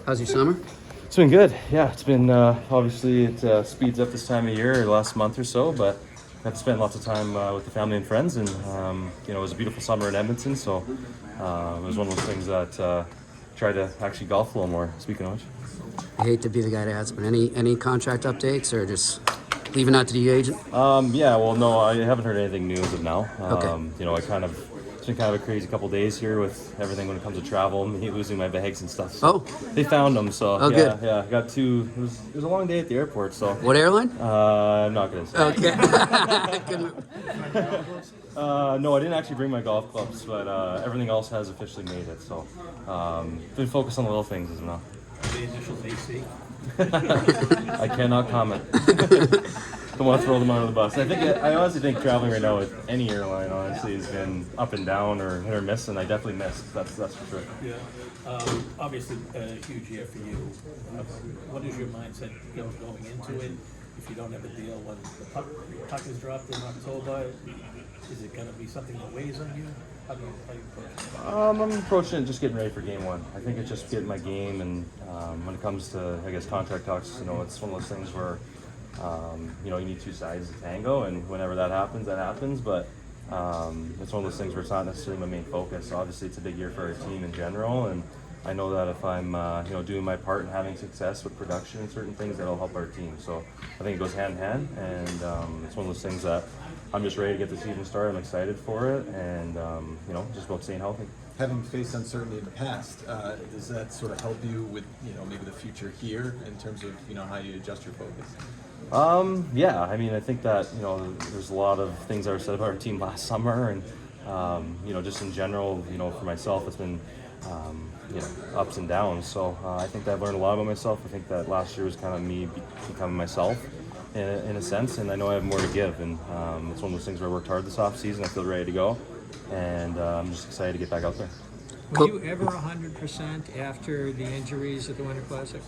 How's your summer? It's been good. Yeah, it's been obviously it speeds up this time of year, the last month or so, but got to spend lots of time with the family and friends, and it was a beautiful summer in Edmonton, so it was one of those things that tried to actually golf a little more. Speaking of which, I hate to be the guy to ask, but any contract updates or just leaving that to the agent? yeah, well, no, I haven't heard anything new as of now. Okay. It's been kind of a crazy couple days here with everything when it comes to travel and me losing my bags and stuff. So they found them, so Oh, yeah, good. yeah. Got two. It was a long day at the airport, so. What airline? I'm not gonna say. Okay. Good move. No, I didn't actually bring my golf clubs, but everything else has officially made it. So, been focused on the little things as well. The initials AC. I cannot comment. Don't want to throw them under the bus. I honestly think traveling right now with any airline honestly has been up and down or hit or miss, and I definitely missed. That's for sure. Yeah. Obviously, a huge year for you. What is your mindset going into it? If you don't have a deal, when the puck is dropped in October, is it going to be something that weighs on you? How do you approach it? I'm approaching it just getting ready for game one. I think it's just getting my game, and when it comes to, I guess, contract talks, it's one of those things where, you need two sides of Tango, and whenever that happens, that happens. But it's one of those things where it's not necessarily my main focus. Obviously, it's a big year for our team in general, and I know that if I'm, doing my part and having success with production and certain things, that'll help our team. So I think it goes hand in hand, and it's one of those things that I'm just ready to get the season started. I'm excited for it, and just about staying healthy. Having faced uncertainty in the past, does that sort of help you with maybe the future here in terms of how you adjust your focus? Yeah, I mean, I think that there's a lot of things that were said about our team last summer, and just in general, for myself, it's been ups and downs. So I think that I've learned a lot about myself. I think that last year was kind of me becoming myself in a sense, and I know I have more to give, and it's one of those things where I worked hard this off season. I feel ready to go, and I'm just excited to get back out there. Were you ever 100% after the injuries at the Winter Classic?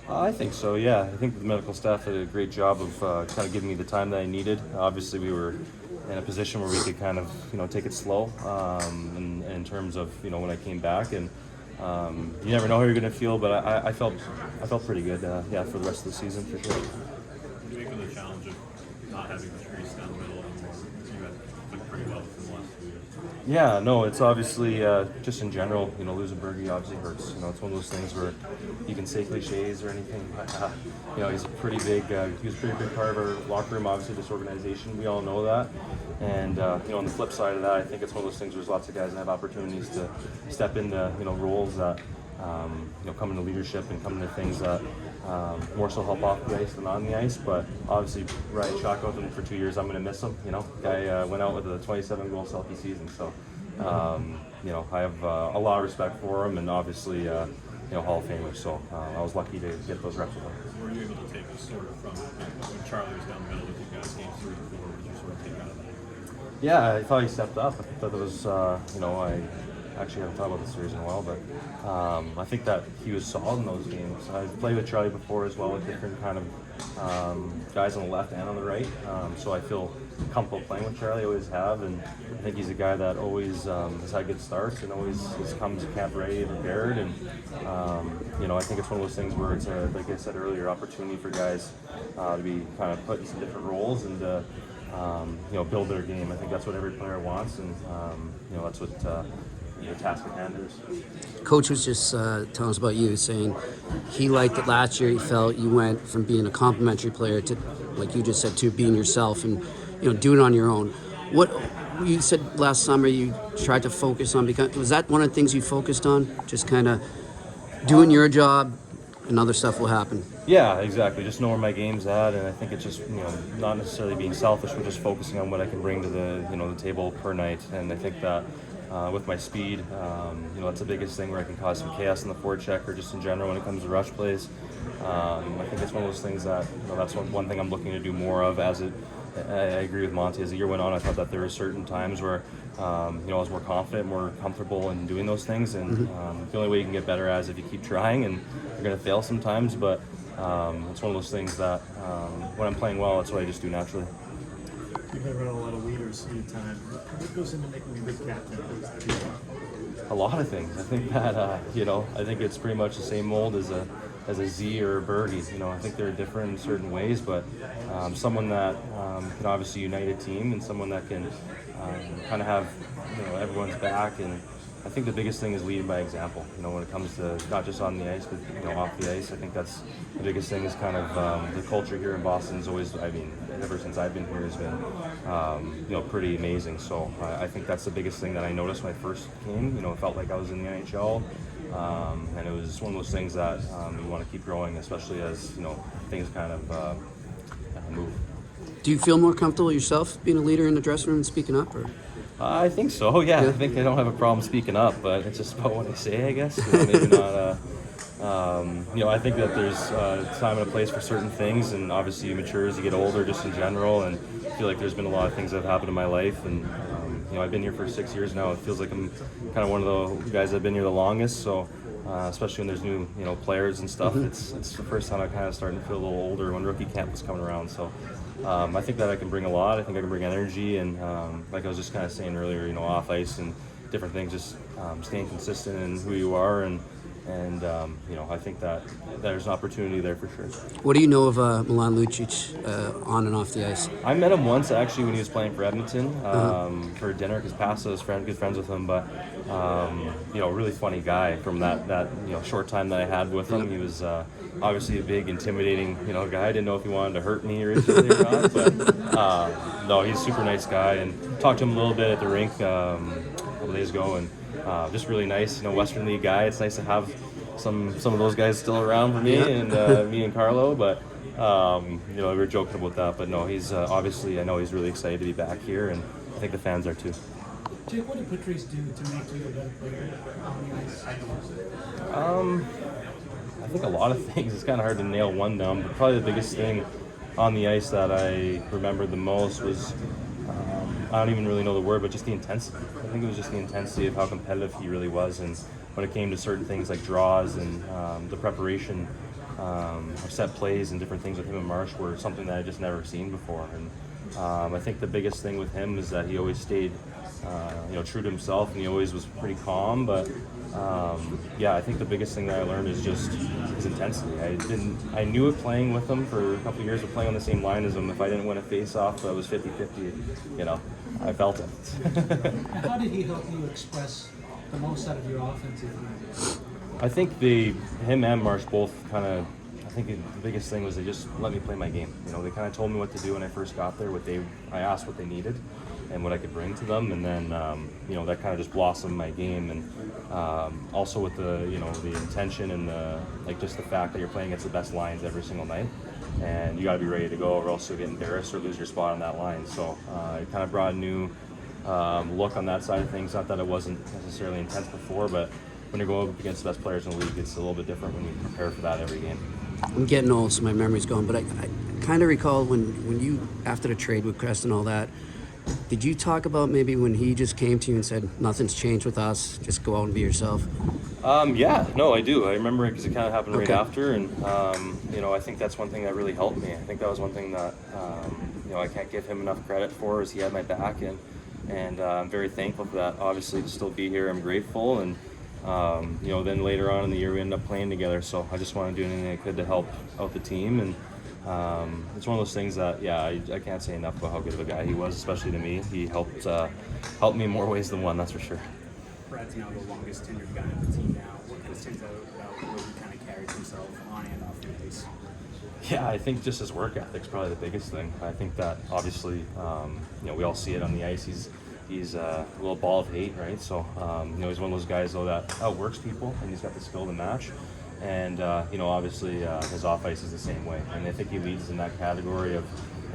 I think so, yeah. I think the medical staff did a great job of kind of giving me the time that I needed. Obviously, we were in a position where we could kind of, take it slow in terms of, when I came back. And you never know how you're going to feel, but I felt pretty good, for the rest of the season, for sure. What do you make of the challenge of not having the crease down the middle anymore? You guys played pretty well within the last 2 years. Yeah, no, it's obviously just in general, losing Bergie obviously hurts. It's one of those things where you can say cliches or anything, but he's a pretty big, he was a pretty big part of our locker room, obviously, this organization. We all know that. And on the flip side of that, I think it's one of those things where there's lots of guys that have opportunities to step into roles that come into leadership and come into things that more so help off the ice than on the ice. But obviously, Ryan Shaka with him for 2 years, I'm going to miss him. Guy went out with a 27-goal selfie season, so I have a lot of respect for him, and obviously, Hall of Famer. So I was lucky to get those reps with him. Were you able to take this sort of from when Charlie was down the middle with you guys, games 3 and 4? Did you sort of take out of that? Yeah, I thought he stepped up. I thought it was, I actually haven't thought about the series in a while, but I think that he was solid in those games. I've played with Charlie before as well, with different kind of guys on the left and on the right, so I feel comfortable playing with Charlie. I always have, and I think he's a guy that always has had good starts and always comes to camp ready and prepared. And I think it's one of those things where it's like I said earlier, opportunity for guys to be kind of put in some different roles and build their game. I think that's what every player wants, and that's what the task at hand is. Coach was just telling us about you, saying he liked it last year. He felt you went from being a complimentary player to, like you just said, to being yourself and doing it on your own. What you said last summer, you tried to focus on, because was that one of the things you focused on? Just kind of doing your job, and other stuff will happen. Yeah, exactly. Just know where my game's at, and I think it's just not necessarily being selfish, but just focusing on what I can bring to the table per night. And I think that with my speed, that's the biggest thing where I can cause some chaos in the forecheck or just in general when it comes to rush plays. I think it's one of those things that that's one thing I'm looking to do more of. I agree with Monty. As the year went on, I thought that there were certain times where I was more confident, more comfortable in doing those things, and the only way you can get better at is if you keep trying, and you're going to fail sometimes, but it's one of those things that when I'm playing well, that's what I just do naturally. You've been around a lot of leaders through your time. What goes into making a good captain? A lot of things. I think that I think it's pretty much the same mold as a Z or a Bergie. I think they're different in certain ways, but someone that can obviously unite a team and someone that can kind of have everyone's back. And I think the biggest thing is leading by example. When it comes to not just on the ice, but off the ice. I think that's the biggest thing. Is kind of the culture here in Boston is always. I mean, ever since I've been here, has been pretty amazing. So I think that's the biggest thing that I noticed when I first came. It felt like I was in the NHL. And it was one of those things that you want to keep growing, especially as things kind of move. Do you feel more comfortable yourself being a leader in the dressing room and speaking up? Or? I think so. Yeah, I think I don't have a problem speaking up, but it's just about what I say, I guess. Maybe not. I think that there's a time and a place for certain things, and obviously you mature as you get older, just in general. And I feel like there's been a lot of things that have happened in my life, and I've been here for 6 years now. It feels like I'm kind of one of the guys that've been here the longest. So, especially when there's new, players and stuff, it's the first time I'm kind of starting to feel a little older when rookie camp was coming around. So, I think that I can bring a lot. I think I can bring energy, and like I was just kind of saying earlier, off ice and different things, just staying consistent in who you are, and I think that there's an opportunity there for sure. What do you know of Milan Lucic on and off the ice? I met him once actually when he was playing for Edmonton for dinner, because Pasta is good friends with him. But really funny guy. From that short time that I had with him, he was obviously a big, intimidating guy. I didn't know if he wanted to hurt me originally or not, but no, he's a super nice guy. And talked to him a little bit at the rink a couple days ago, and just really nice, Western League guy. It's nice to have some of those guys still around for me, and me and Carlo. But we were joking about that. But no, he's obviously, I know he's really excited to be back here, and I think the fans are too. Jake, what did Patrice do to make you a better player on the ice? I think a lot of things. It's kind of hard to nail one down, but probably the biggest thing on the ice that I remember the most was, I don't even really know the word, but just the intensity. I think it was just the intensity of how competitive he really was, and when it came to certain things like draws and the preparation of set plays and different things with him and Marsh were something that I just never seen before. And I think the biggest thing with him is that he always stayed true to himself, and he always was pretty calm. But I think the biggest thing that I learned is just his intensity. I knew it playing with him for a couple of years, of playing on the same line as him. If I didn't win a face-off, that was 50-50. I felt it. How did he help you express the most out of your offensive game? I think him and Marsh both kind of. I think the biggest thing was they just let me play my game. They kind of told me what to do when I first got there. I asked what they needed and what I could bring to them, and then that kind of just blossomed my game. And also with the intention and just the fact that you're playing against the best lines every single night, and you got to be ready to go, or else you'll get embarrassed or lose your spot on that line. So it kind of brought a new look on that side of things. Not that it wasn't necessarily intense before, but when you're going up against the best players in the league, it's a little bit different when you prepare for that every game. I'm getting old, so my memory's going, but I kind of recall when you, after the trade with Crest and all that, did you talk about maybe when he just came to you and said, nothing's changed with us, just go out and be yourself? No, I do. I remember it because it kind of happened right Okay. after, and I think that's one thing that really helped me. I think that was one thing that I can't give him enough credit for, is he had my back, and I'm very thankful for that. Obviously, to still be here, I'm grateful, and then later on in the year we ended up playing together. So I just want to do anything I could to help out the team, and it's one of those things that I can't say enough about how good of a guy he was, especially to me. He helped me in more ways than one, that's for sure. Brad's now the longest tenured guy on the team now. What kind of stands out about the way he kind of carries himself on and off the ice? Yeah, I think just his work ethic's probably the biggest thing. I think that obviously, we all see it on the ice. He's a little ball of hate, right? So, he's one of those guys though that outworks people, and he's got the skill to match. And obviously his off ice is the same way. And I think he leads in that category of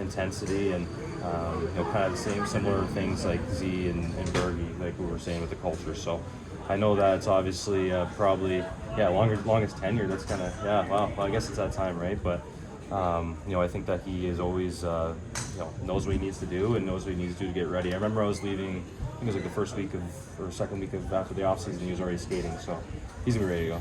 intensity and kind of the same similar things like Z and Bergie, like we were saying with the culture. So I know that it's obviously probably longest tenure. That's kind of well, I guess it's that time, right? But I think that he is always knows what he needs to do and knows what he needs to do to get ready. I remember I was leaving. I think it was like the first week or second week of after the off season. He was already skating, so he's gonna be ready to go.